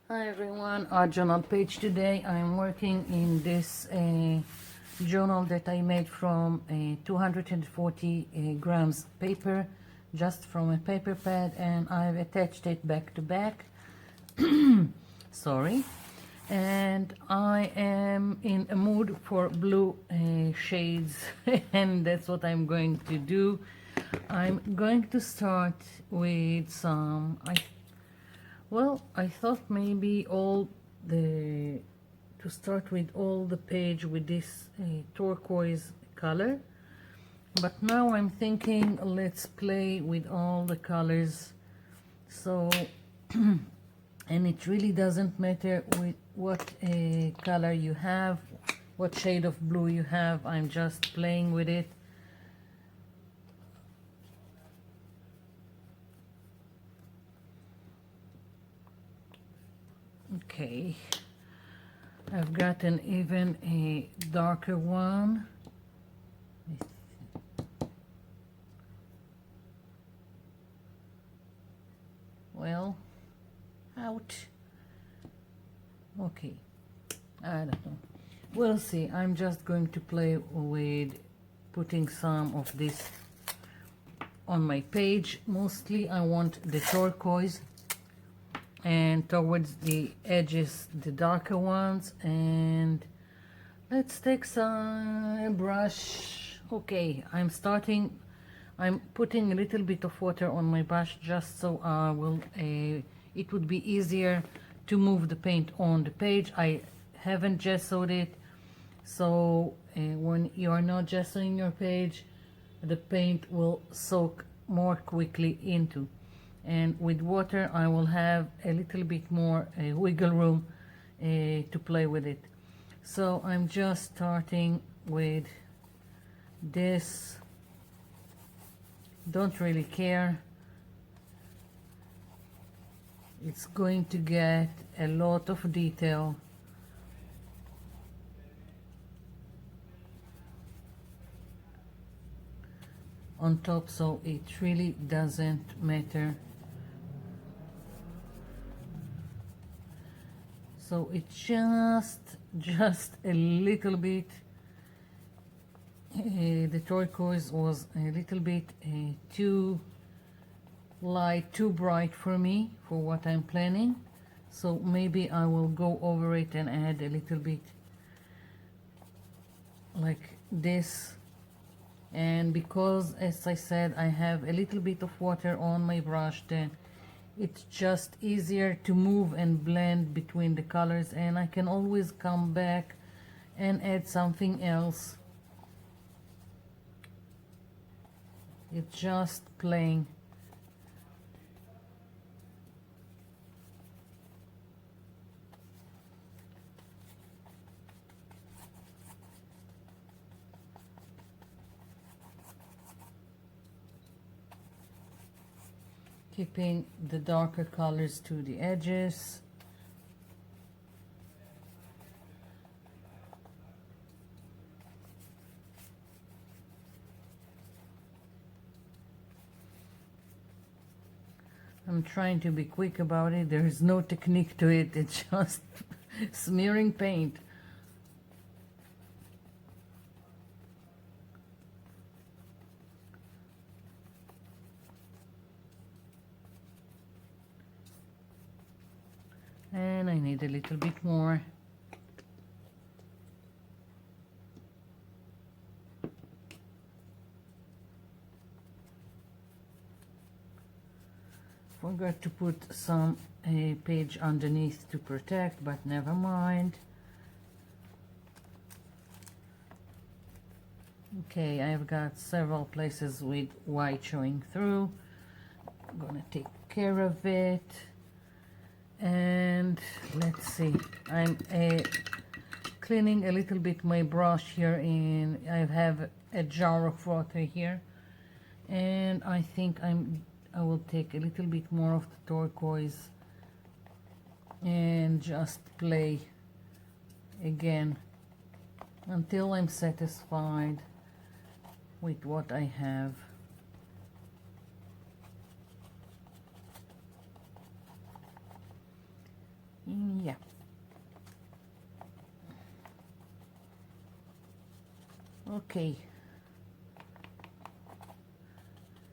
Hi everyone, our journal page today. I'm working in this journal that I made from 240 grams paper, just from a paper pad, and I've attached it back to back. Sorry. And I am in a mood for blue shades and that's what I'm going to do. I'm going to start with some, I thought maybe to start with all the page with this turquoise color, but now I'm thinking let's play with all the colors. So and it really doesn't matter with what color you have, what shade of blue you have. I'm just playing with it. Okay, I've gotten even a darker one. Well, out. Okay, I don't know. We'll see. I'm just going to play with putting some of this on my page. Mostly I want the turquoise, and towards the edges the darker ones. And let's take some brush. Okay, I'm putting a little bit of water on my brush just so it would be easier to move the paint on the page. I haven't gessoed it, so when you are not gessoing your page, the paint will soak more quickly into. And with water I will have a little bit more wiggle room to play with it. So I'm just starting with this. Don't really care. It's going to get a lot of detail. On top, so it really doesn't matter. So it's just a little bit. The turquoise was a little bit too light, too bright for me, for what I'm planning. So maybe I will go over it and add a little bit like this. And because, as I said, I have a little bit of water on my brush, then it's just easier to move and blend between the colors, and I can always come back and add something else. It's just playing. Keeping the darker colors to the edges. I'm trying to be quick about it. There is no technique to it. It's just smearing paint. And I need a little bit more. Forgot to put some page underneath to protect, but never mind. Okay, I've got several places with white showing through. I'm gonna take care of it. And let's see, I'm cleaning a little bit my brush here. I have a jar of water here, and I think I will take a little bit more of the turquoise and just play again until I'm satisfied with what I have. Yeah. Okay.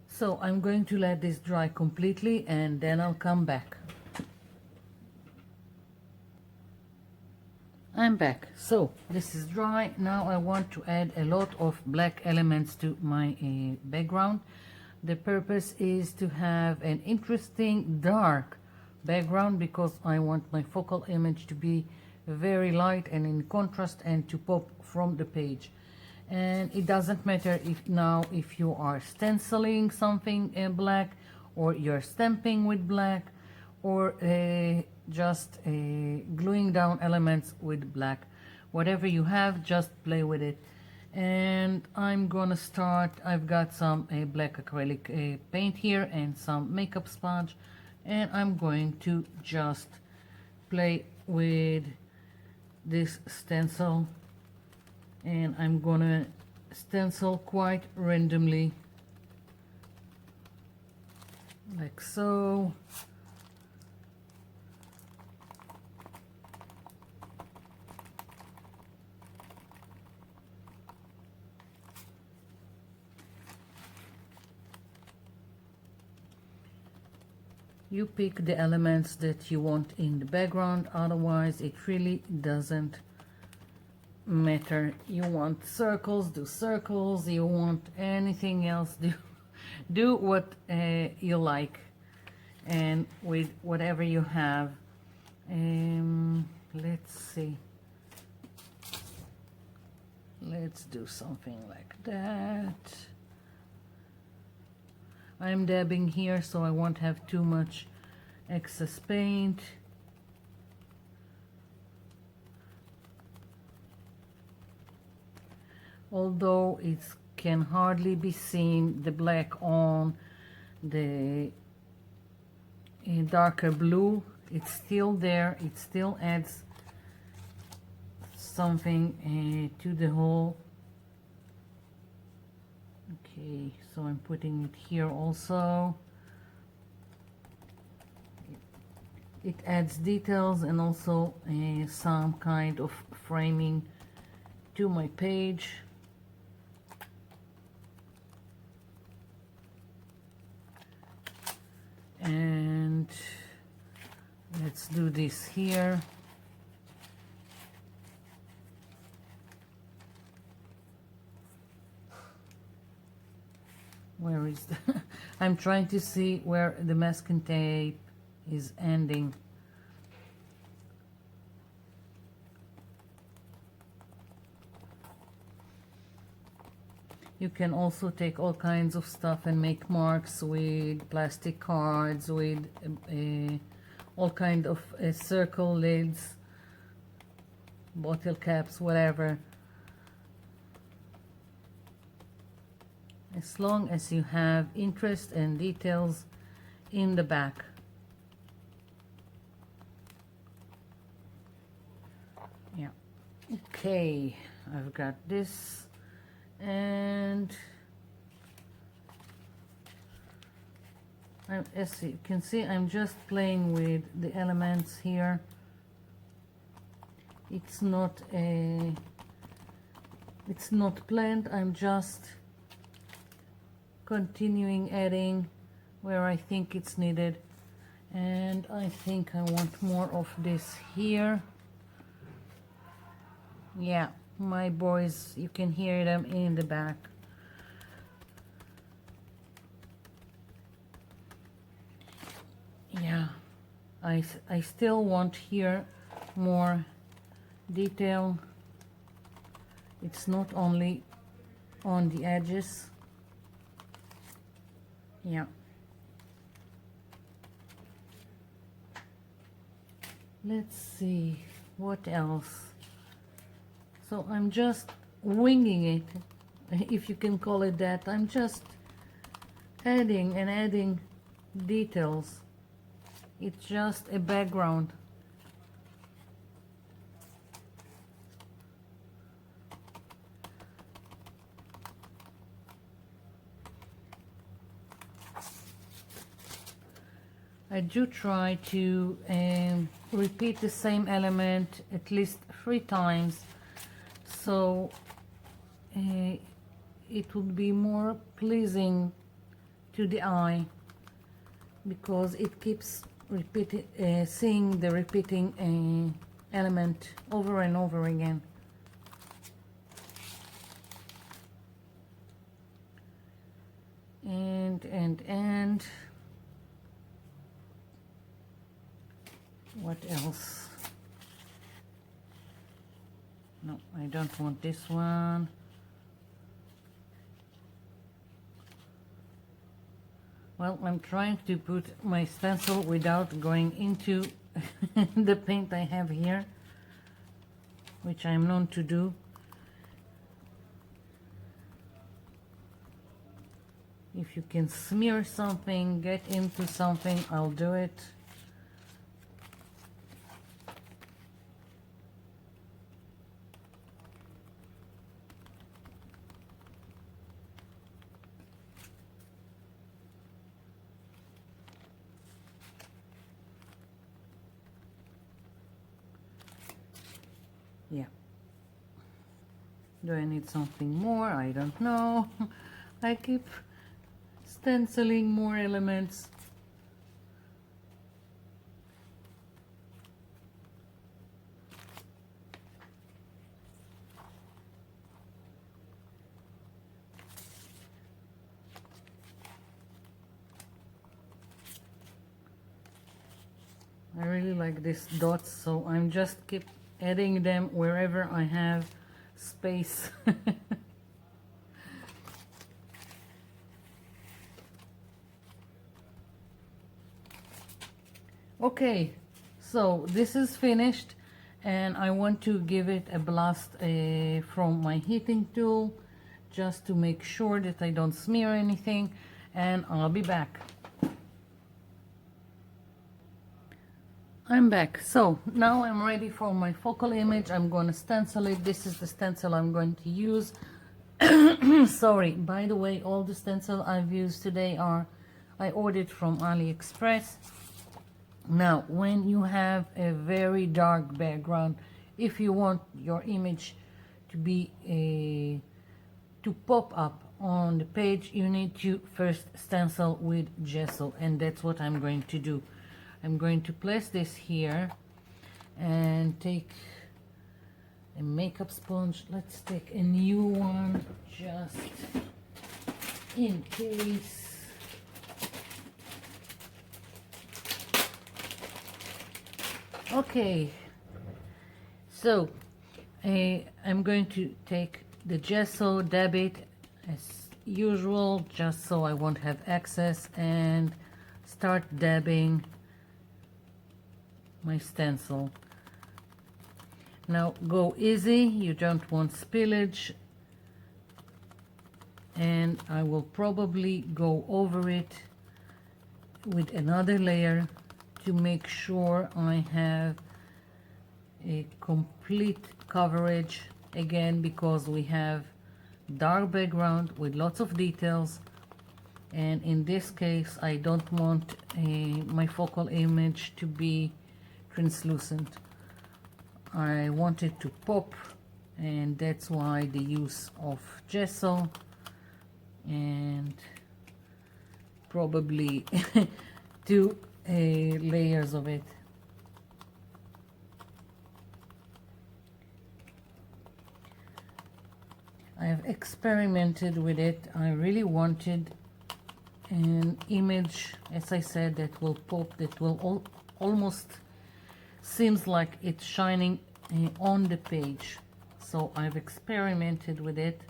So I'm going to let this dry completely and then I'll come back. I'm back. So this is dry. Now I want to add a lot of black elements to my background. The purpose is to have an interesting dark background because I want my focal image to be very light and in contrast and to pop from the page. And it doesn't matter if you are stenciling something black, or you're stamping with black, or just gluing down elements with black. Whatever you have, just play with it. And I'm gonna start. I've got some black acrylic paint here and some makeup sponge, and I'm going to just play with this stencil, and I'm gonna stencil quite randomly, like so. You pick the elements that you want in the background, otherwise it really doesn't matter. You want circles, do circles. You want anything else, do what you like, and with whatever you have. Let's see, let's do something like that. I'm dabbing here so I won't have too much excess paint. Although it can hardly be seen, the black on the darker blue, it's still there. It still adds something to the whole. Okay, so I'm putting it here also. It adds details and also some kind of framing to my page. And let's do this here. Where is the I'm trying to see where the masking tape is ending. You can also take all kinds of stuff and make marks with plastic cards, with all kind of circle lids, bottle caps, whatever. As long as you have interest and details in the back. Yeah. Okay, I've got this, and as you can see, I'm just playing with the elements here. It's not planned. I'm just continuing adding where I think it's needed, and I think I want more of this here. Yeah, my boys, you can hear them in the back. Yeah, I still want here more detail. It's not only on the edges. Yeah. Let's see what else. So I'm just winging it, if you can call it that. I'm just adding and adding details. It's just a background. I do try to repeat the same element at least 3 times, so it would be more pleasing to the eye, because it keeps repeating, seeing the repeating element over and over again. And what else? No, I don't want this one. Well, I'm trying to put my stencil without going into the paint I have here, which I'm known to do. If you can smear something, get into something, I'll do it. Yeah. Do I need something more? I don't know. I keep stenciling more elements. I really like these dots, so I'm just keep adding them wherever I have space. Okay, so this is finished, and I want to give it a blast from my heating tool, just to make sure that I don't smear anything, and I'll be back. I'm back. So now I'm ready for my focal image. I'm going to stencil it. This is the stencil I'm going to use. Sorry, by the way, all the stencil I've used today I ordered from AliExpress. Now, when you have a very dark background, if you want your image to be to pop up on the page, you need to first stencil with gesso, and that's what I'm going to do. I'm going to place this here and take a makeup sponge. Let's take a new one just in case. Okay, so I'm going to take the gesso, dab it as usual, just so I won't have excess, and start dabbing my stencil. Now go easy, you don't want spillage, and I will probably go over it with another layer to make sure I have a complete coverage, again because we have dark background with lots of details, and in this case I don't want my focal image to be translucent. I want it to pop, and that's why the use of gesso and probably two layers of it. I have experimented with it. I really wanted an image, as I said, that will pop, that will almost seems like it's shining on the page. So I've experimented with it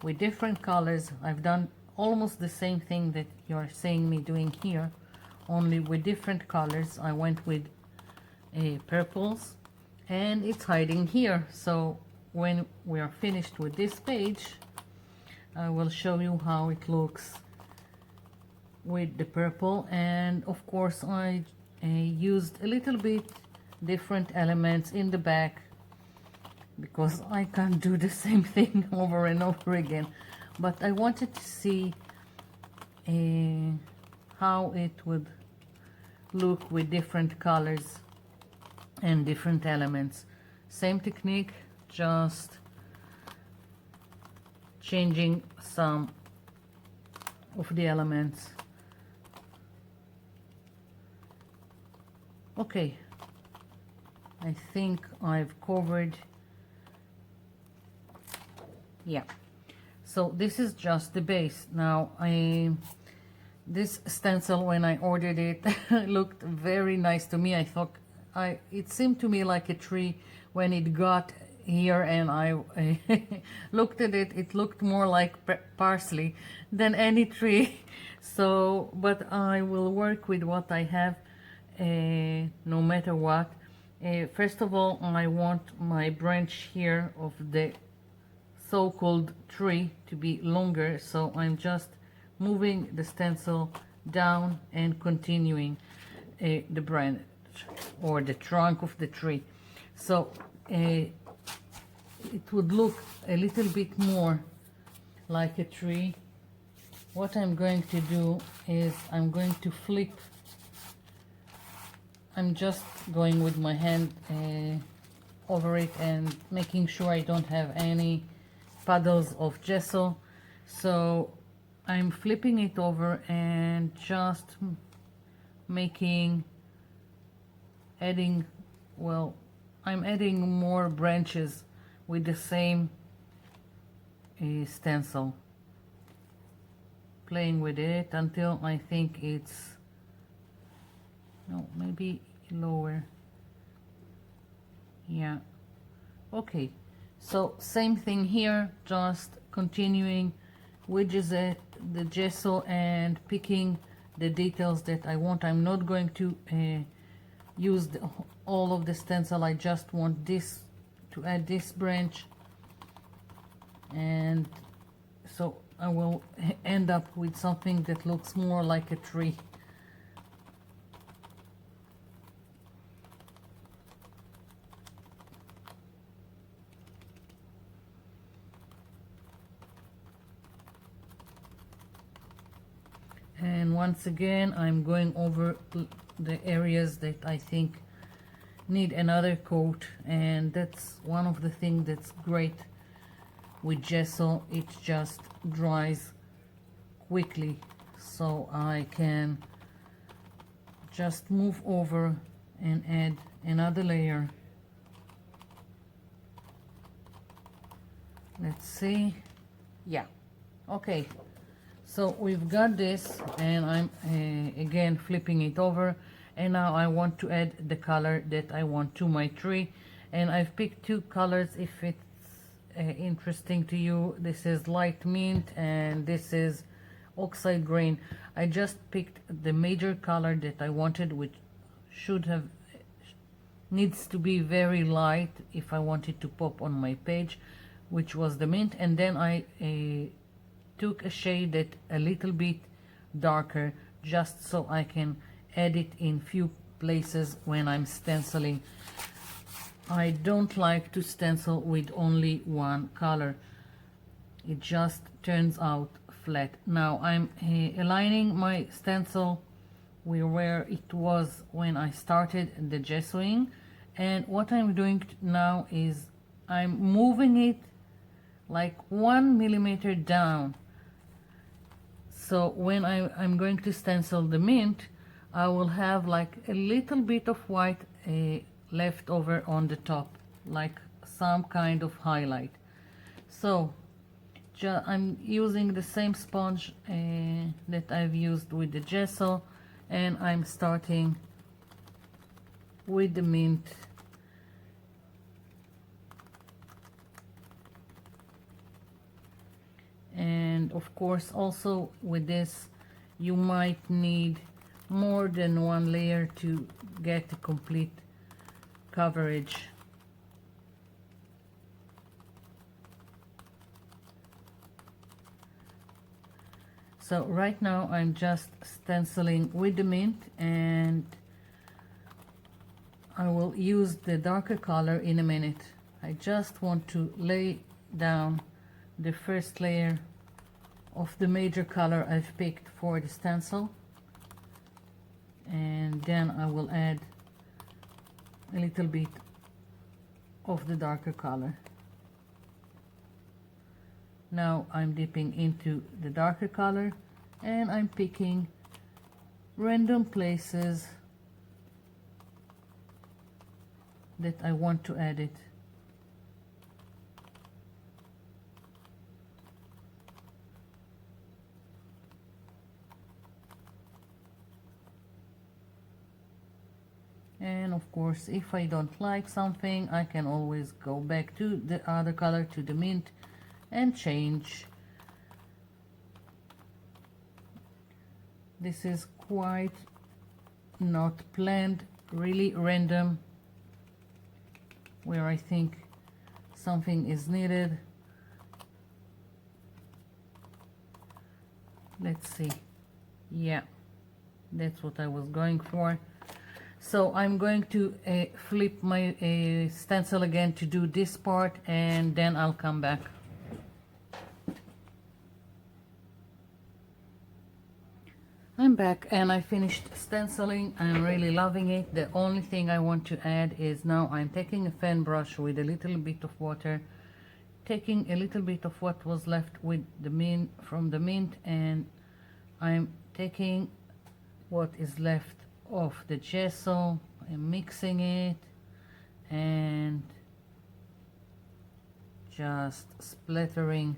with different colors. I've done almost the same thing that you're seeing me doing here, only with different colors. I went with purples, and it's hiding here. So when we are finished with this page, I will show you how it looks with the purple. And of course I used a little bit different elements in the back, because I can't do the same thing over and over again, but I wanted to see how it would look with different colors and different elements. Same technique, just changing some of the elements. Okay, I think I've covered, yeah. So this is just the base. Now this stencil, when I ordered it, looked very nice to me. I thought it seemed to me like a tree when it got here, and I looked at it. It looked more like parsley than any tree. So, but I will work with what I have, no matter what. First of all, I want my branch here of the so-called tree to be longer, so I'm just moving the stencil down and continuing the branch or the trunk of the tree. So it would look a little bit more like a tree. What I'm going to do is I'm going to flip. I'm just going with my hand over it and making sure I don't have any puddles of gesso. So I'm flipping it over and just I'm adding more branches with the same stencil, playing with it until I think it's, no, maybe lower, yeah. Okay, so same thing here, just continuing with the gesso and picking the details that I want. I'm not going to use all of the stencil. I just want this to add this branch, and so I will end up with something that looks more like a tree. And once again, I'm going over the areas that I think need another coat, and that's one of the things that's great with gesso. It just dries quickly, so I can just move over and add another layer. Let's see, yeah, okay. So we've got this, and I'm again flipping it over, and now I want to add the color that I want to my tree, and I've picked two colors. If it's interesting to you, this is light mint and this is oxide green. I just picked the major color that I wanted, which needs to be very light if I want it to pop on my page, which was the mint, and then I took a shade that a little bit darker, just so I can add it in few places when I'm stenciling. I don't like to stencil with only one color. It just turns out flat. Now I'm aligning my stencil where it was when I started the gessoing, and what I'm doing now is I'm moving it like 1 millimeter down. So when I'm going to stencil the mint, I will have like a little bit of white left over on the top, like some kind of highlight. So I'm using the same sponge that I've used with the gesso, and I'm starting with the mint. And of course, also with this, you might need more than one layer to get the complete coverage. So right now I'm just stenciling with the mint, and I will use the darker color in a minute. I just want to lay down the first layer of the major color I've picked for the stencil, and then I will add a little bit of the darker color. Now I'm dipping into the darker color and I'm picking random places that I want to add it. And of course, if I don't like something, I can always go back to the other color, to the mint, and change. This is quite not planned, really random, where I think something is needed. Let's see. Yeah, that's what I was going for. So I'm going to flip my stencil again to do this part, and then I'll come back. I'm back and I finished stenciling. I'm really loving it. The only thing I want to add is now I'm taking a fan brush with a little bit of water, taking a little bit of what was left with the mint from the mint, and I'm taking what is left of the gesso and mixing it and just splattering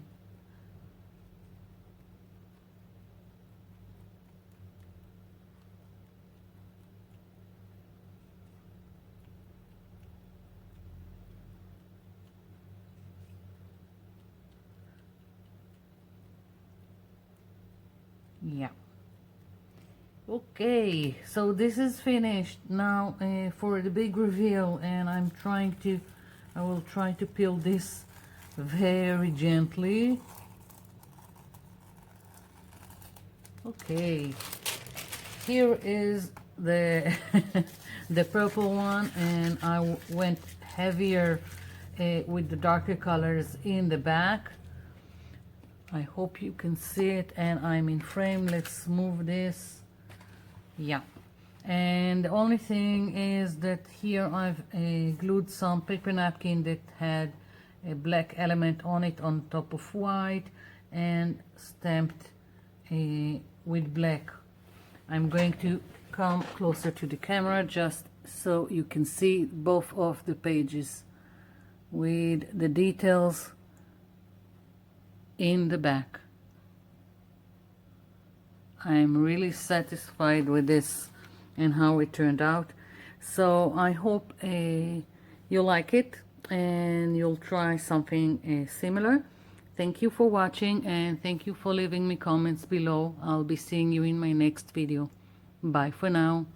yeah. Okay, so this is finished now for the big reveal, and I will try to peel this very gently. Okay, here is the the purple one, and I went heavier with the darker colors in the back. I hope you can see it, and I'm in frame. Let's move this. Yeah, and the only thing is that here I've glued some paper napkin that had a black element on it on top of white and stamped with black. I'm going to come closer to the camera just so you can see both of the pages with the details in the back. I'm really satisfied with this and how it turned out. So I hope you like it and you'll try something similar. Thank you for watching, and thank you for leaving me comments below. I'll be seeing you in my next video. Bye for now.